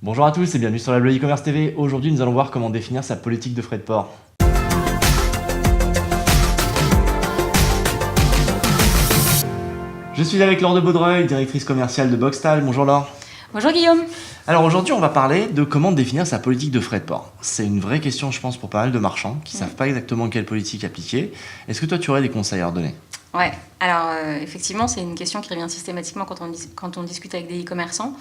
Bonjour à tous et bienvenue sur la Bleu e-commerce TV. Aujourd'hui, nous allons voir comment définir sa politique de frais de port. Je suis avec Laure de Baudreuil, directrice commerciale de Boxtal. Bonjour Laure. Bonjour Guillaume. Alors aujourd'hui, on va parler de comment définir sa politique de frais de port. C'est une vraie question, je pense, pour pas mal de marchands qui ne savent pas exactement quelle politique appliquer. Est-ce que toi, tu aurais des conseils à leur donner ? Ouais, alors effectivement, c'est une question qui revient systématiquement quand on discute avec des e-commerçants.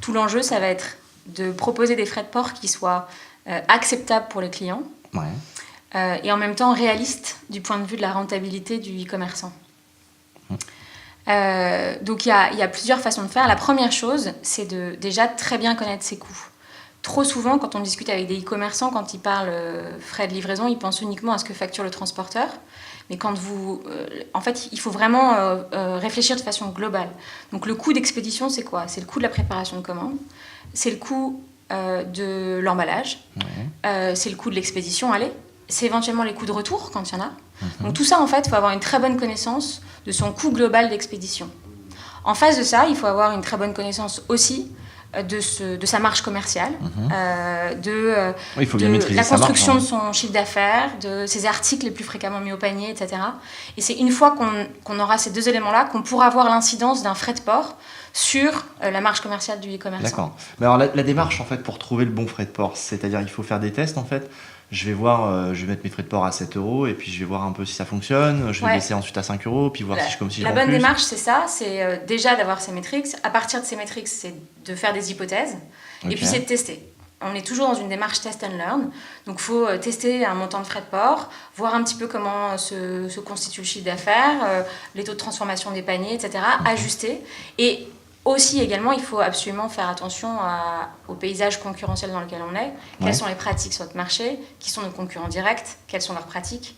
Tout l'enjeu, ça va être de proposer des frais de port qui soient acceptables pour les clients et en même temps réalistes du point de vue de la rentabilité du e-commerçant. Donc il y a plusieurs façons de faire. La première chose, c'est de déjà très bien connaître ses coûts. Trop souvent, quand on discute avec des e-commerçants, quand ils parlent frais de livraison, ils pensent uniquement à ce que facture le transporteur. Mais quand en fait, il faut vraiment réfléchir de façon globale. Donc le coût d'expédition, c'est quoi ? C'est le coût de la préparation de commande, c'est le coût de l'emballage, c'est le coût de l'expédition, c'est éventuellement les coûts de retour quand il y en a. Donc tout ça, en fait, il faut avoir une très bonne connaissance de son coût global d'expédition. En face de ça, il faut avoir une très bonne connaissance aussi de sa marge commerciale, de la construction de son chiffre d'affaires, de ses articles les plus fréquemment mis au panier, etc. Et c'est une fois qu'on aura ces deux éléments-là qu'on pourra voir l'incidence d'un frais de port sur la marge commerciale du e-commerce. D'accord. Mais alors la démarche, en fait, pour trouver le bon frais de port, c'est-à-dire il faut faire des tests, en fait. Je vais mettre mes frais de port à 7 €, et puis je vais voir un peu si ça fonctionne. Je vais baisser ensuite à 5 €, puis voir si je vends plus. La bonne démarche, c'est ça, c'est déjà d'avoir ces métriques. À partir de ces métriques, c'est de faire des hypothèses, et puis c'est de tester. On est toujours dans une démarche test and learn, donc il faut tester un montant de frais de port, voir un petit peu comment se constitue le chiffre d'affaires, les taux de transformation des paniers, etc., ajuster. Et aussi, également, il faut absolument faire attention au paysage concurrentiel dans lequel on est. Quelles sont les pratiques sur notre marché ? Qui sont nos concurrents directs ? Quelles sont leurs pratiques ?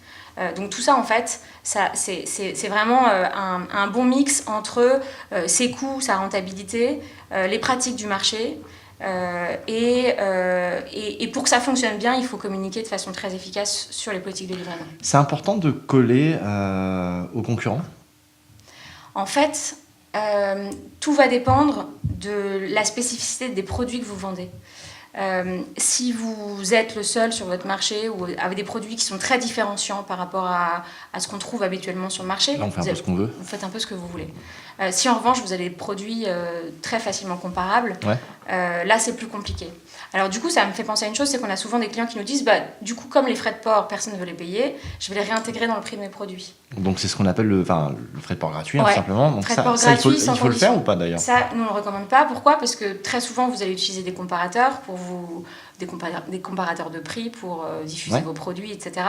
Donc tout ça, en fait, c'est vraiment un bon mix entre ses coûts, sa rentabilité, les pratiques du marché. Et pour que ça fonctionne bien, il faut communiquer de façon très efficace sur les politiques de livraison. C'est important de coller aux concurrents ? En fait, tout va dépendre de la spécificité des produits que vous vendez. Si vous êtes le seul sur votre marché ou avec des produits qui sont très différenciants par rapport à ce qu'on trouve habituellement sur le marché, là, on fait un peu ce qu'on veut. Vous faites un peu ce que vous voulez. Si en revanche vous avez des produits très facilement comparables, là c'est plus compliqué. Alors du coup ça me fait penser à une chose, c'est qu'on a souvent des clients qui nous disent du coup comme les frais de port personne ne veut les payer, je vais les réintégrer dans le prix de mes produits. Donc c'est ce qu'on appelle le frais de port gratuit, tout simplement. Donc frais de port gratuit, il faut le faire ou pas d'ailleurs ? Ça, nous on ne le recommande pas. Pourquoi ? Parce que très souvent vous allez utiliser des comparateurs des comparateurs de prix pour diffuser vos produits, etc.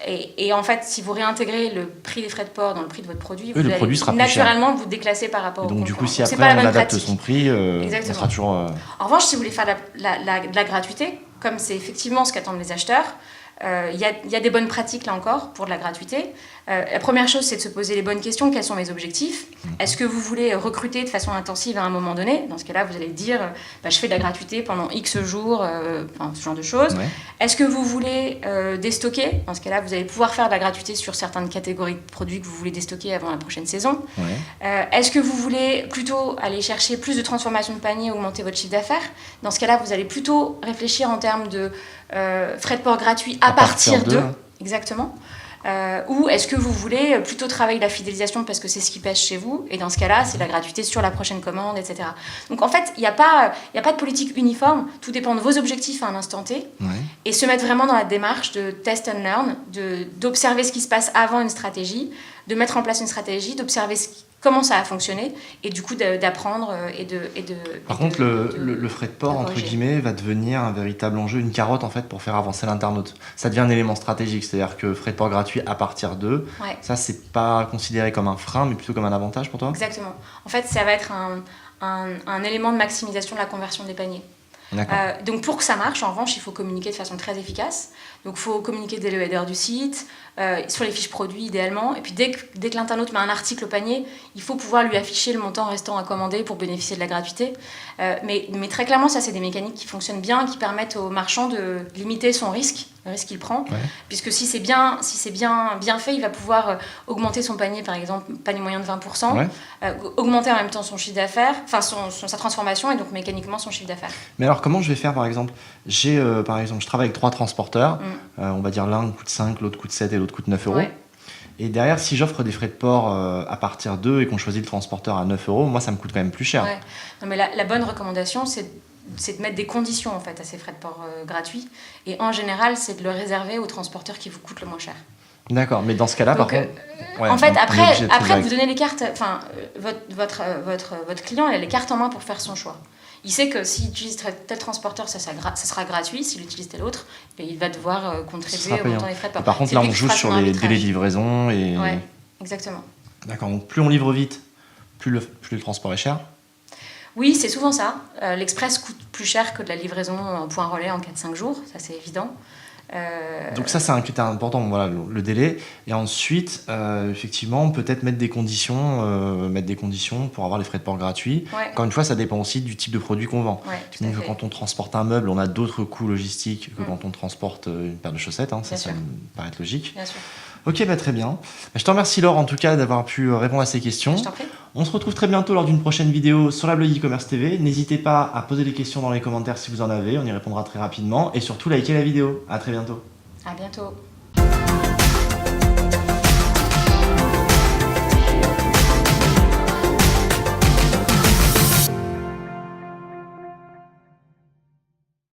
Et en fait, si vous réintégrez le prix des frais de port dans le prix de votre produit, vous allez naturellement vous déclasser par rapport au concurrent. Donc du coup, si après on adapte son prix, on sera toujours... En revanche, si vous voulez faire de la gratuité, comme c'est effectivement ce qu'attendent les acheteurs, il y a des bonnes pratiques là encore pour de la gratuité. La première chose, c'est de se poser les bonnes questions. Quels sont mes objectifs ? Est-ce que vous voulez recruter de façon intensive à un moment donné ? Dans ce cas-là, vous allez dire je fais de la gratuité pendant X jours, ce genre de choses. Est-ce que vous voulez déstocker ? Dans ce cas-là, vous allez pouvoir faire de la gratuité sur certaines catégories de produits que vous voulez déstocker avant la prochaine saison. Est-ce que vous voulez plutôt aller chercher plus de transformation de panier, augmenter votre chiffre d'affaires ? Dans ce cas-là, vous allez plutôt réfléchir en termes de frais de port gratuits à partir de... Exactement. Ou est-ce que vous voulez plutôt travailler la fidélisation parce que c'est ce qui pêche chez vous, et dans ce cas-là, c'est la gratuité sur la prochaine commande, etc. Donc en fait, il n'y a pas de politique uniforme, tout dépend de vos objectifs à un instant T, et se mettre vraiment dans la démarche de test and learn, d'observer ce qui se passe avant une stratégie, de mettre en place une stratégie, d'observer comment ça a fonctionné, et du coup d'apprendre Par contre, le frais de port, entre guillemets, va devenir un véritable enjeu, une carotte en fait pour faire avancer l'internaute. Ça devient un élément stratégique, c'est-à-dire que frais de port gratuit à partir de, ça c'est pas considéré comme un frein, mais plutôt comme un avantage pour toi ? Exactement. En fait, ça va être un élément de maximisation de la conversion des paniers. Donc pour que ça marche, en revanche, il faut communiquer de façon très efficace. Donc il faut communiquer dès le header du site, sur les fiches produits idéalement. Et puis dès que l'internaute met un article au panier, il faut pouvoir lui afficher le montant restant à commander pour bénéficier de la gratuité. Mais très clairement, ça c'est des mécaniques qui fonctionnent bien, qui permettent au marchand de limiter son risque le risque qu'il prend, puisque si c'est bien fait, il va pouvoir augmenter son panier, par exemple, panier moyen de 20%, augmenter en même temps son chiffre d'affaires, enfin sa transformation et donc mécaniquement son chiffre d'affaires. Mais alors comment je vais faire par exemple? Par exemple, je travaille avec 3 transporteurs, on va dire l'un coûte 5, l'autre coûte 7 et l'autre coûte 9 euros. Et derrière, si j'offre des frais de port à partir d'eux et qu'on choisit le transporteur à 9 euros, moi ça me coûte quand même plus cher. Non, mais la bonne recommandation, c'est de mettre des conditions en fait à ces frais de port gratuits, et en général c'est de le réserver aux transporteurs qui vous coûtent le moins cher. D'accord, mais dans ce cas-là, par contre, en fait, après vous donnez les cartes, enfin votre client il a les cartes en main pour faire son choix. Il sait que s'il utilise tel transporteur, ça sera gratuit. S'il utilise tel autre, il va devoir contribuer au montant des frais de port. Par contre, là, on joue sur les délais de livraison. Ouais, exactement. D'accord, donc plus on livre vite, plus le transport est cher. Oui, c'est souvent ça. L'Express coûte plus cher que de la livraison en point relais en 4-5 jours, ça c'est évident. Donc ça, c'est un critère important, voilà, le délai. Et ensuite, effectivement, peut-être mettre des conditions pour avoir les frais de port gratuits. Encore une fois, ça dépend aussi du type de produit qu'on vend. Donc, quand on transporte un meuble, on a d'autres coûts logistiques que quand on transporte une paire de chaussettes. Ça me paraît être logique. Bien sûr. Ok, très bien. Je te remercie Laure en tout cas d'avoir pu répondre à ces questions. Je t'en prie. On se retrouve très bientôt lors d'une prochaine vidéo sur la blog e-commerce TV. N'hésitez pas à poser des questions dans les commentaires si vous en avez, on y répondra très rapidement. Et surtout, likez la vidéo. À très bientôt. À bientôt.